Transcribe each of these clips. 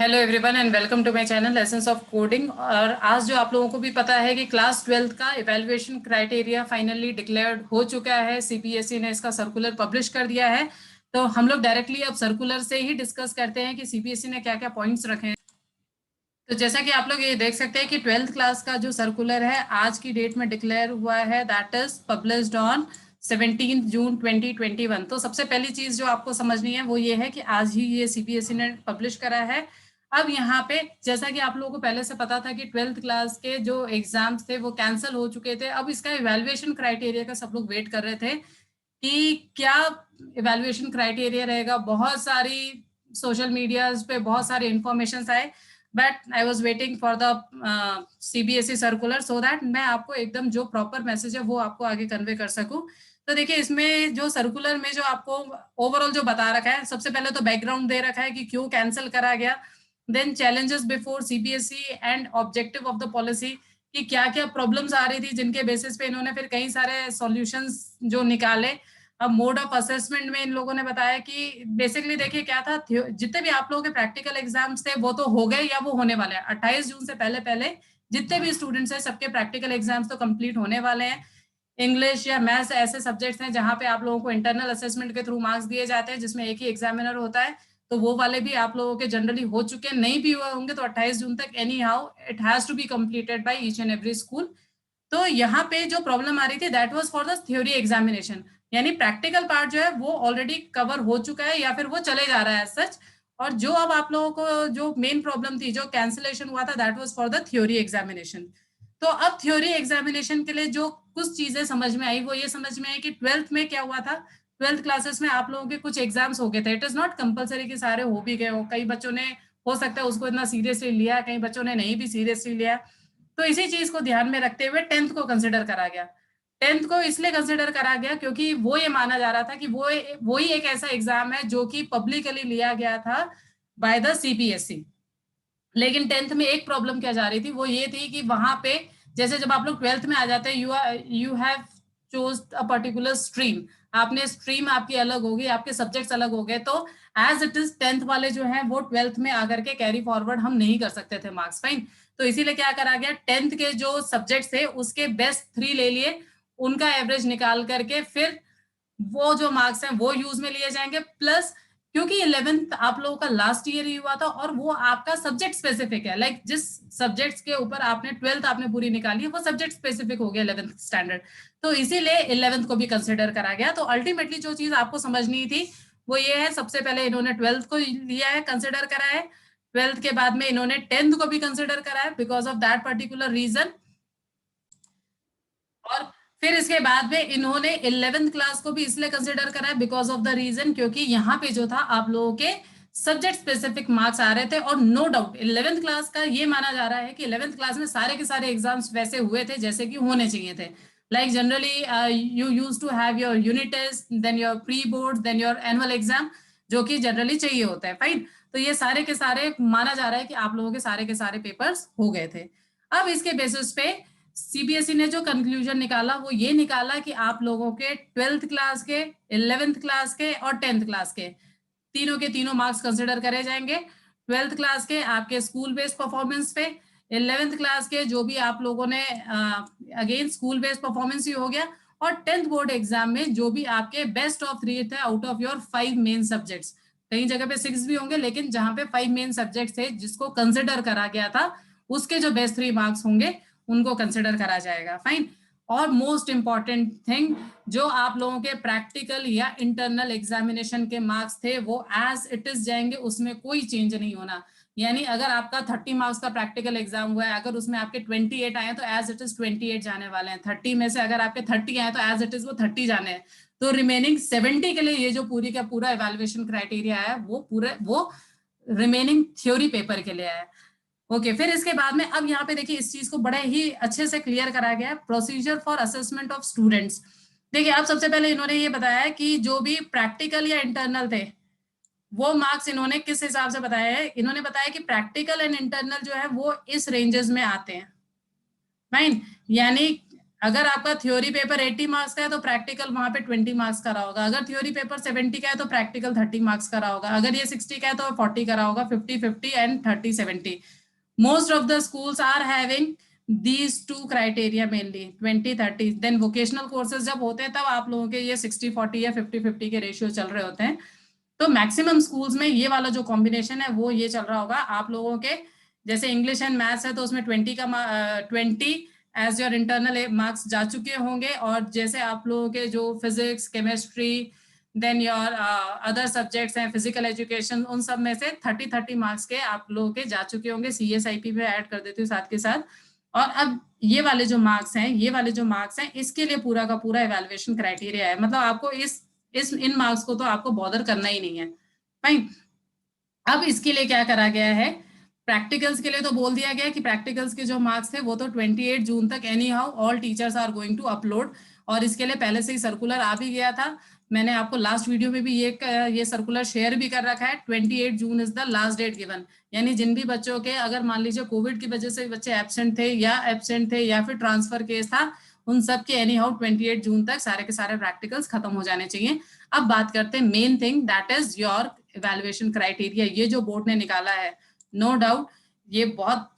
Hello everyone and welcome to my channel essence of coding. और आज जो आप लोगों को भी पता है कि क्लास 12th का इवैल्यूएशन क्राइटेरिया फाइनली डिक्लेयर्ड हो चुका है। सीबीएसई ने इसका सर्कुलर पब्लिश कर दिया है। तो हम लोग डायरेक्टली अब सर्कुलर से ही डिस्कस करते हैं कि सीबीएसई ने क्या क्या पॉइंट्स रखे हैं। तो जैसा कि आप लोग ये देख सकते हैं कि 12th क्लास का जो सर्कुलर है आज की डेट में डिक्लेयर हुआ है, दैट इज पब्लिश्ड ऑन 17 जून 2021। तो सबसे पहली चीज जो आपको समझनी है वो ये है कि आज ही ये सीबीएसई ने पब्लिश करा है। अब यहाँ पे जैसा कि आप लोगों को पहले से पता था कि 12th क्लास के जो एग्जाम्स थे वो कैंसिल हो चुके थे। अब इसका इवैल्यूएशन क्राइटेरिया का सब लोग वेट कर रहे थे कि क्या इवैल्यूएशन क्राइटेरिया रहेगा। बहुत सारी सोशल मीडिया पे बहुत सारे इंफॉर्मेशन आए, but I was waiting for the CBSE circular so that मैं आपको एकदम जो प्रॉपर मैसेज है वो आपको आगे कन्वे कर सकूं। तो देखिए, इसमें जो सर्कुलर में जो आपको ओवरऑल जो बता रखा है, सबसे पहले तो बैकग्राउंड दे रखा है कि क्यों कैंसिल करा गया, then challenges before CBSE and objective of the policy, कि क्या क्या प्रॉब्लम्स आ रही थी जिनके बेसिस पे इन्होंने फिर कई सारे सॉल्यूशंस जो निकाले। अब मोड ऑफ असेसमेंट में इन लोगों ने बताया कि बेसिकली देखिए क्या था, जितने भी आप लोगों के प्रैक्टिकल एग्जाम्स थे वो तो हो गए या वो होने वाले हैं 28 जून से पहले पहले। जितने भी स्टूडेंट्स हैं सबके प्रैक्टिकल एग्जाम्स तो कंप्लीट होने वाले हैं। इंग्लिश या मैथ्स ऐसे सब्जेक्ट्स हैं जहां पे आप लोगों को इंटरनल असेसमेंट के थ्रू मार्क्स दिए जाते हैं, जिसमें एक ही एग्जामिनर होता है। तो वो वाले भी आप लोगों के जनरली हो चुके हैं, नहीं भी हुए होंगे तो 28 जून तक anyhow it has to be completed by each and every school. तो यहाँ पे जो प्रॉब्लम आ रही थी that was for the theory examination, यानी प्रैक्टिकल पार्ट जो है वो ऑलरेडी कवर हो चुका है या फिर वो चले जा रहा है सच। और जो अब आप लोगों को जो मेन प्रॉब्लम थी, जो कैंसिलेशन हुआ था, that was for the theory examination. तो अब थ्योरी एग्जामिनेशन के लिए जो कुछ चीजें समझ में आई वो ये समझ में आई कि 12th में क्या हुआ था। 12th क्लासेस में आप लोगों के कुछ एग्जाम्स हो गए थे। इट इज नॉट कंपलसरी कि सारे हो भी गए हो, कई बच्चों ने हो सकता है उसको इतना सीरियसली लिया, कई बच्चों ने नहीं भी सीरियसली लिया। तो इसी चीज को ध्यान में रखते हुए 10th को कंसिडर करा गया। 10th को इसलिए कंसिडर करा गया क्योंकि वो ये माना जा रहा था कि वो ही एक ऐसा एग्जाम है जो कि पब्लिकली लिया गया था बाय द सीबीएसई। लेकिन 10th में एक प्रॉब्लम क्या जा रही थी, वो ये थी कि वहां पे जैसे जब आप लोग 12th में आ जाते हैं, you have chose a particular stream. आपने स्ट्रीम आपकी अलग होगी, आपके सब्जेक्ट्स अलग हो गए, तो एज इट इज 10th वाले जो हैं वो 12th में आकर के कैरी फॉरवर्ड हम नहीं कर सकते थे मार्क्स, फाइन। तो इसीलिए क्या करा गया, 10th के जो सब्जेक्ट्स थे उसके बेस्ट 3 ले लिए, उनका एवरेज निकाल करके फिर वो जो मार्क्स हैं वो यूज में लिए जाएंगे। प्लस क्योंकि 11th आप लोगों का लास्ट ईयर ही हुआ था और वो आपका सब्जेक्ट स्पेसिफिक है, लाइक जिस सब्जेक्ट्स के ऊपर आपने 12th आपने पूरी निकाली है वो सब्जेक्ट स्पेसिफिक हो गया 11th स्टैंडर्ड। तो इसीलिए 11th को भी कंसिडर करा गया। तो अल्टीमेटली जो चीज आपको समझनी थी वो ये है, सबसे पहले इन्होंने 12th को लिया है, कंसिडर करा है। 12th के बाद में इन्होंने 10th को भी कंसिडर करा है because of that particular reason. और फिर इसके बाद में इन्होंने 11th क्लास को भी इसलिए कंसिडर करा है बिकॉज ऑफ द रीजन, क्योंकि यहाँ पे जो था आप लोगों के सब्जेक्ट स्पेसिफिक मार्क्स आ रहे थे। और नो डाउट 11th क्लास का ये माना जा रहा है कि 11th क्लास में सारे के सारे एग्जाम्स वैसे हुए थे जैसे कि होने चाहिए थे। Like generally you use to have your unit test, then your pre board, then your annual exam, जो कि जनरली चाहिए होता है, फाइन। तो ये सारे के सारे माना जा रहा है कि आप लोगों के सारे पेपर्स हो गए थे। अब इसके बेसिस पे सीबीएसई ने जो कंक्लूजन निकाला वो ये निकाला कि आप लोगों के 12th क्लास के, 11th क्लास के और 10th क्लास के तीनों के तीनों मार्क्स कंसिडर करे जाएंगे। 12th क्लास के आपके स्कूल बेस्ड परफॉर्मेंस पे, 11th क्लास के जो भी आप लोगों ने अगेन स्कूल बेस्ड परफॉर्मेंस ही हो गया, और 10th बोर्ड एग्जाम में जो भी आपके बेस्ट ऑफ 3 थे out of your 5 main subjects. कई जगह पे 6 भी होंगे, लेकिन जहां पे 5 मेन सब्जेक्ट थे जिसको कंसिडर करा गया था, उसके जो बेस्ट 3 मार्क्स होंगे उनको कंसिडर करा जाएगा, फाइन। और मोस्ट इंपॉर्टेंट थिंग, जो आप लोगों के प्रैक्टिकल या इंटरनल एग्जामिनेशन के मार्क्स थे वो एज इट इज जाएंगे, उसमें कोई चेंज नहीं होना। यानी अगर आपका 30 मार्क्स का प्रैक्टिकल एग्जाम हुआ है, अगर उसमें आपके 28 आए तो एज इट इज 28 जाने वाले हैं। 30 में से अगर आपके 30 आए तो एज इट इज वो 30 जाने हैं। तो रिमेनिंग 70 के लिए ये जो पूरी का पूरा इवेल्युएशन क्राइटेरिया है वो रिमेनिंग थ्योरी पेपर के लिए है। ओके, फिर इसके बाद में अब यहाँ पे देखिए इस चीज को बड़े ही अच्छे से क्लियर करा गया है, procedure for assessment of students. देखिए, अब सबसे पहले इन्होंने ये बताया कि जो भी प्रैक्टिकल या इंटरनल थे वो मार्क्स इन्होंने किस हिसाब से बताया है। इन्होंने बताया कि प्रैक्टिकल एंड इंटरनल जो है वो इस रेंजेस में आते हैं, फाइन। यानी अगर आपका थ्योरी पेपर 80 मार्क्स का है तो प्रैक्टिकल वहां पे 20 मार्क्स का रहा होगा। अगर थ्योरी पेपर 70 का है तो प्रैक्टिकल 30 मार्क्स का रहा होगा। अगर ये 60 का है तो 40 का रहा होगा, 50-50 and 30-70। Most of the schools are having these two criteria mainly 20-30। Then vocational courses जब होते हैं तब आप लोगों के ये 60-40 या 50-50 के रेशियो चल रहे होते हैं। तो मैक्सिमम स्कूल्स में ये वाला जो कॉम्बिनेशन है वो ये चल रहा होगा आप लोगों के। जैसे इंग्लिश एंड मैथ्स है तो उसमें 20 एज योर इंटरनल मार्क्स जा चुके होंगे, और जैसे आप लोगों के जो physics, chemistry, then your other subjects हैं, फिजिकल एजुकेशन, उन सब में से 30-30 मार्क्स के आप लोगों के जा चुके होंगे। CSIP में ऐड कर देती हूँ साथ के साथ। और अब ये वाले जो मार्क्स हैं, ये वाले जो मार्क्स हैं, इसके लिए पूरा का पूरा इवैल्यूएशन क्राइटेरिया है। मतलब आपको इन मार्क्स को तो आपको बॉदर करना ही नहीं है। फाइन। अब इसके लिए क्या करा गया है, प्रैक्टिकल्स के लिए तो बोल दिया गया कि प्रैक्टिकल्स के जो मार्क्स थे वो तो 28 जून तक anyhow all teachers are going to upload. और इसके लिए पहले से ही सर्कुलर आ भी गया था। मैंने आपको लास्ट वीडियो में भी ये सर्कुलर शेयर भी कर रखा है। 28 June is the last date given. यानी जिन भी बच्चों के, अगर मान लीजिए कोविड की वजह से बच्चे एब्सेंट थे या फिर ट्रांसफर केस था, उन सब के एनी हाउ 28 जून तक सारे के सारे प्रैक्टिकल्स खत्म हो जाने चाहिए। अब बात करते हैं main thing, that is your evaluation criteria. ये जो बोर्ड ने निकाला है, नो डाउट ये बहुत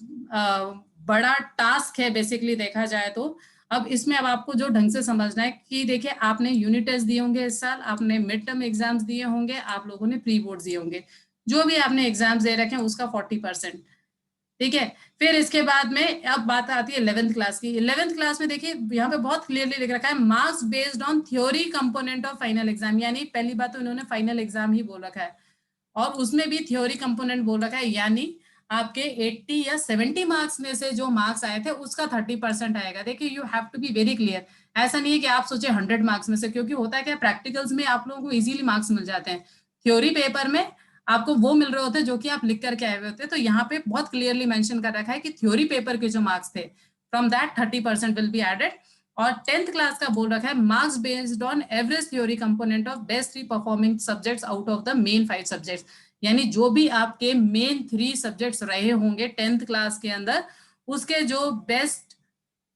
बड़ा टास्क है बेसिकली देखा जाए तो। अब इसमें अब आपको जो ढंग से समझना है कि देखिए, आपने यूनिट टेस्ट दिए होंगे इस साल, आपने मिड टर्म एग्जाम्स दिए होंगे, आप लोगों ने प्री बोर्ड दिए होंगे, जो भी आपने एग्जाम्स दे रखे हैं उसका 40%। ठीक है। फिर इसके बाद में अब बात आती है 11th क्लास की। 11th क्लास में देखिए यहाँ पे बहुत क्लियरली लिख रखा है, marks based on theory component of final exam. यानी पहली बात तो इन्होंने फाइनल एग्जाम ही बोल रखा है, और उसमें भी थ्योरी कंपोनेंट बोल रखा है। यानी आपके 80 या 70 मार्क्स में से जो मार्क्स आए थे उसका 30% आएगा। देखिए, you have to be very clear. ऐसा नहीं है कि आप सोचे 100 मार्क्स में से, क्योंकि होता है क्या, प्रैक्टिकल्स में आप लोगों को इजीली मार्क्स मिल जाते हैं, थ्योरी पेपर में आपको वो मिल रहे होते हैं जो कि आप लिख करके आए हुए होते हैं। तो यहाँ पे बहुत क्लियरली मेंशन कर रखा है कि थ्योरी पेपर के जो मार्क्स थे, from that 30% will be added. और 10th क्लास का बोल रखा है, marks based on average theory component of best 3 performing subjects out of the main 5 subjects. यानी जो भी आपके मेन 3 सब्जेक्ट्स रहे होंगे 10th क्लास के अंदर, उसके जो बेस्ट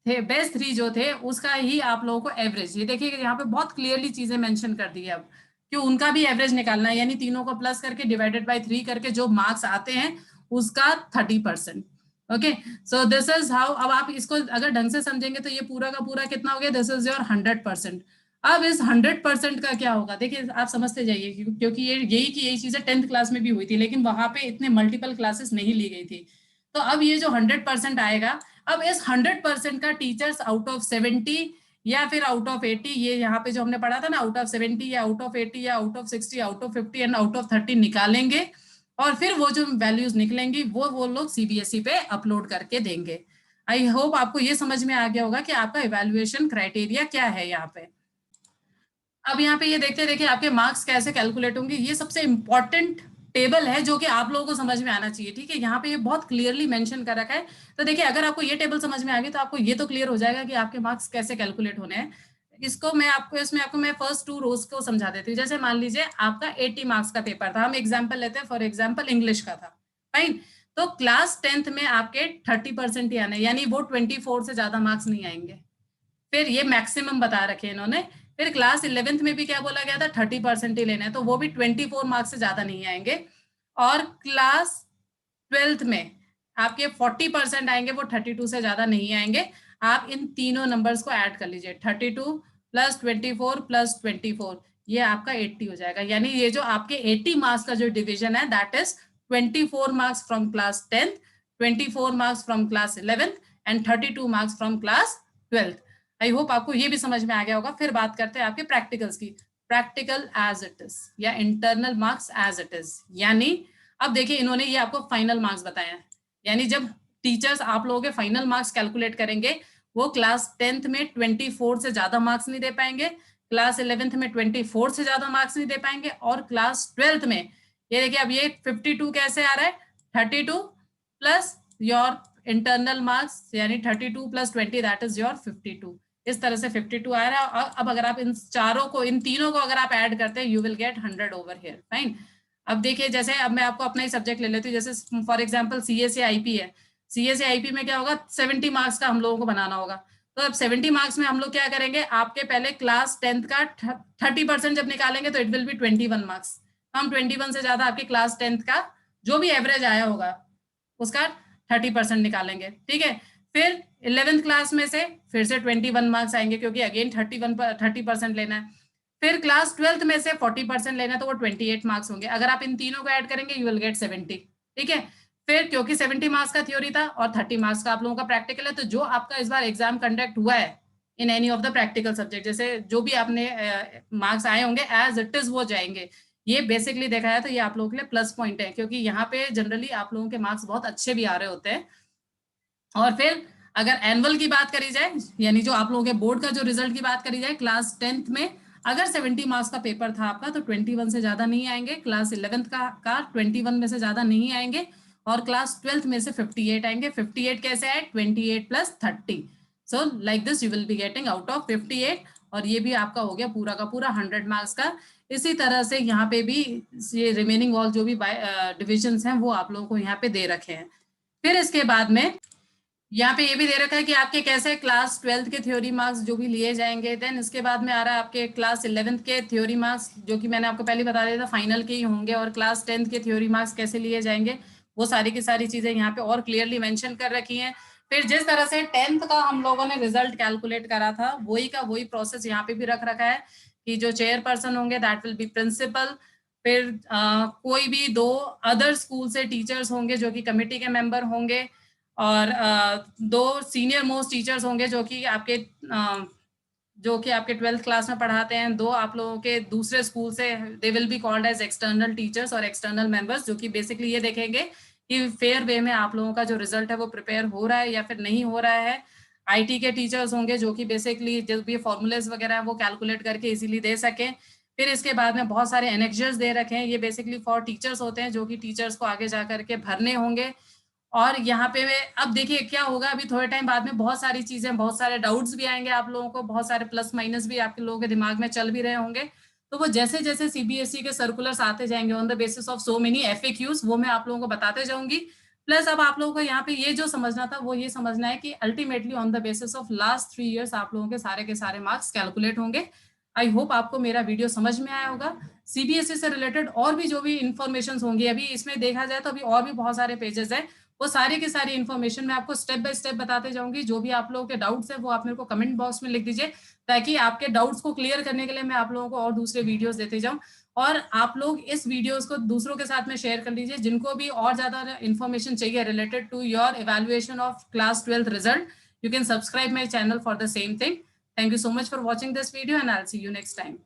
3 जो थे उसका ही आप लोगों को एवरेज, ये देखिए यहाँ पे बहुत क्लियरली चीजें मेंशन कर दी है अब, कि उनका भी एवरेज निकालना है। यानी तीनों को प्लस करके डिवाइडेड बाय 3 करके जो मार्क्स आते हैं उसका 30%। Okay, so this is how. अब आप इसको अगर ढंग से समझेंगे तो ये पूरा का पूरा कितना हो गया, दिस इज योर 100%। अब इस 100% का क्या होगा, देखिए आप समझते जाइए, क्योंकि ये यही चीजें 10th क्लास में भी हुई थी, लेकिन वहां पे इतने मल्टीपल क्लासेस नहीं ली गई थी। तो अब ये जो 100% आएगा, अब इस 100% का टीचर्स आउट ऑफ 70 या फिर आउट ऑफ 80, ये यहाँ पे जो हमने पढ़ा था ना, आउट ऑफ 70 या आउट ऑफ 80 या out of 60, out of 50 and out of 30 निकालेंगे, और फिर वो जो वैल्यूज निकलेंगी वो लोग CBSE पे अपलोड करके देंगे। आई होप आपको ये समझ में आ गया होगा कि आपका इवैल्यूएशन क्राइटेरिया क्या है यहाँ पे। अब यहाँ पे ये देखिए आपके मार्क्स कैसे कैलकुलेट होंगे। ये सबसे इंपॉर्टेंट टेबल है जो कि आप लोगों को समझ में आना चाहिए। ठीक है, यहाँ पे ये बहुत क्लियरली मेंशन कर रखा है। तो देखिए, अगर आपको ये टेबल समझ में आ गई तो आपको ये तो क्लियर हो जाएगा कि आपके मार्क्स कैसे कैलकुलेट होने हैं। इसको मैं आपको मैं फर्स्ट 2 रोज को समझा देती हूँ। जैसे मान लीजिए आपका 80 मार्क्स का पेपर था, हम एग्जाम्पल लेते हैं, फॉर एग्जाम्पल इंग्लिश का था। फाइन। तो क्लास 10th में आपके 30% ही आने, यानी वो 24 से ज्यादा मार्क्स नहीं आएंगे। फिर ये मैक्सिमम बता रखे इन्होंने। फिर क्लास 11th में भी क्या बोला गया था, 30% ही लेना है, तो वो भी 24 मार्क्स से ज्यादा नहीं आएंगे। और क्लास 12th में आपके 40% आएंगे, वो 32 से ज्यादा नहीं आएंगे। आप इन तीनों नंबर्स को ऐड कर लीजिए, 32 प्लस 24 प्लस 24, ये आपका 80 हो जाएगा। यानी ये जो आपके 80 मार्क्स का जो डिविजन है, that is 24 marks from class 10th, 24 marks from class 11th and 32 marks from class 12th। I hope आपको ये भी समझ में आ गया होगा। फिर बात करते हैं आपके प्रैक्टिकल्स की। प्रैक्टिकल एज इट इज या internal marks as it is, यानी अब देखिए इन्होंने ये आपको फाइनल मार्क्स बताया है। यानी जब टीचर्स आप लोगों के फाइनल मार्क्स कैलकुलेट करेंगे, वो क्लास 10th में 24 से ज्यादा मार्क्स नहीं दे पाएंगे, क्लास 11th में 24 से ज्यादा मार्क्स नहीं दे पाएंगे, और क्लास 12th में ये देखिए, अब ये 52 कैसे आ रहा है, 32 प्लस योर इंटरनल मार्क्स, यानी 32 प्लस 20 दैट इज योर 52। इस तरह से 52 आ रहा है। अब अगर आप इन तीनों को अगर आप ऐड करते हैं, you will get 100 over here. Fine. अब देखिए, जैसे अब मैं आपको अपना ही सब्जेक्ट ले लेती हूँ, जैसे फॉर एग्जांपल CSA IP है। CSA IP में क्या होगा, 70 मार्क्स का हम लोगों को बनाना होगा। तो अब 70 मार्क्स में हम लोग क्या करेंगे, आपके पहले क्लास 10th का 30% जब निकालेंगे तो इट विल बी 21 मार्क्स। हम 21 से ज्यादा आपके क्लास 10th का जो भी एवरेज आया होगा उसका 30% निकालेंगे, ठीक है। फिर 11th क्लास में से फिर से 21 मार्क्स आएंगे, क्योंकि अगेन 30% लेना है। फिर क्लास 12th में से 40% लेना है, तो वो 28 मार्क्स होंगे। अगर आप इन तीनों को ऐड करेंगे यू विल गेट 70, ठीक है। फिर क्योंकि 70 मार्क्स का थ्योरी था और 30 मार्क्स का आप लोगों का प्रैक्टिकल है, तो जो आपका इस बार एग्जाम कंडक्ट हुआ है in any of the practical subject, जैसे जो भी आपने मार्क्स आए होंगे एज इट इज वो जाएंगे। ये बेसिकली देखा है तो ये आप लोगों के लिए प्लस पॉइंट है, क्योंकि यहाँ पे जनरली आप लोगों के मार्क्स बहुत अच्छे भी आ रहे होते हैं। और फिर अगर एनुअल की बात करी जाए, यानी जो आप लोगों के बोर्ड का जो रिजल्ट की बात करी जाए, क्लास 10th में अगर 70 मार्क्स का पेपर था आपका तो 21 से ज्यादा नहीं आएंगे, क्लास 11th का 21 में से ज्यादा नहीं आएंगे, और क्लास 12th में से 58 आएंगे। 58 कैसे आए, 28 + 30, so like this you will be getting out of 58, और ये भी आपका हो गया पूरा का पूरा 100 मार्क्स का। इसी तरह से यहाँ पे भी ये रिमेनिंग ऑल जो भी डिविजन्स हैं वो आप लोगों को यहाँ पे दे रखे हैं। फिर इसके बाद में यहाँ पे ये भी दे रखा है कि आपके कैसे क्लास 12th के थ्योरी मार्क्स जो भी लिए जाएंगे। देन इसके बाद में आ रहा है आपके क्लास 11th के थ्योरी मार्क्स, जो कि मैंने आपको पहले बता दिया था फाइनल के ही होंगे, और क्लास 10th के थ्योरी मार्क्स कैसे लिए जाएंगे वो सारी की सारी चीजें यहाँ पे और क्लियरली मेंशन कर रखी हैं। फिर जिस तरह से 10th का हम लोगों ने रिजल्ट कैलकुलेट करा था वही का वही प्रोसेस यहाँ पे भी रख रखा है कि जो चेयरपर्सन होंगे दैट विल बी प्रिंसिपल। फिर कोई भी 2 अदर स्कूल से टीचर्स होंगे जो कि कमेटी के मेंबर होंगे, और 2 सीनियर मोस्ट टीचर्स होंगे जो कि आपके 12th क्लास में पढ़ाते हैं। 2 आप लोगों के दूसरे स्कूल से, they will be called as external teachers और एक्सटर्नल मेंबर्स, जो कि बेसिकली ये देखेंगे कि फेयर वे में आप लोगों का जो रिजल्ट है वो प्रिपेयर हो रहा है या फिर नहीं हो रहा है। आईटी के टीचर्स होंगे जो कि बेसिकली जो भी फॉर्मूलेज वगैरह है वो कैलकुलेट करके इजीली दे सकें। फिर इसके बाद में बहुत सारे एनेक्जर्स दे रखे हैं, ये बेसिकली फॉर टीचर्स होते हैं जो कि टीचर्स को आगे जा करके भरने होंगे। और यहाँ पे अब देखिए क्या होगा, अभी थोड़े टाइम बाद में बहुत सारी चीजें, बहुत सारे डाउट्स भी आएंगे आप लोगों को, बहुत सारे प्लस माइनस भी आपके लोगों के दिमाग में चल भी रहे होंगे। तो वो जैसे जैसे सीबीएसई के सर्कुलर्स आते जाएंगे on the basis of so many FAQs, वो मैं आप लोगों को बताते जाऊंगी। प्लस अब आप लोगों को यहाँ पे ये जो समझना था वो ये समझना है कि ultimately on the basis of last 3 years आप लोगों के सारे मार्क्स कैलकुलेट होंगे। आई होप आपको मेरा वीडियो समझ में आया होगा। सीबीएसई से रिलेटेड और भी जो भी इंफॉर्मेशन होंगी, अभी इसमें देखा जाए तो अभी और भी बहुत सारे पेजेस हैं, वो सारी की सारी इन्फॉर्मेशन मैं आपको स्टेप बाय स्टेप बताते जाऊंगी। जो भी आप लोगों के डाउट्स है वो आप मेरे को कमेंट बॉक्स में लिख दीजिए, ताकि आपके डाउट्स को क्लियर करने के लिए मैं आप लोगों को और दूसरे वीडियोस देते जाऊं। और आप लोग इस वीडियोस को दूसरों के साथ में शेयर कर लीजिए जिनको भी और ज्यादा इन्फॉर्मेशन चाहिए related to your evaluation of class 12th result. You can subscribe my channel for the same thing. Thank you so much for watching this video, and I'll see you next time.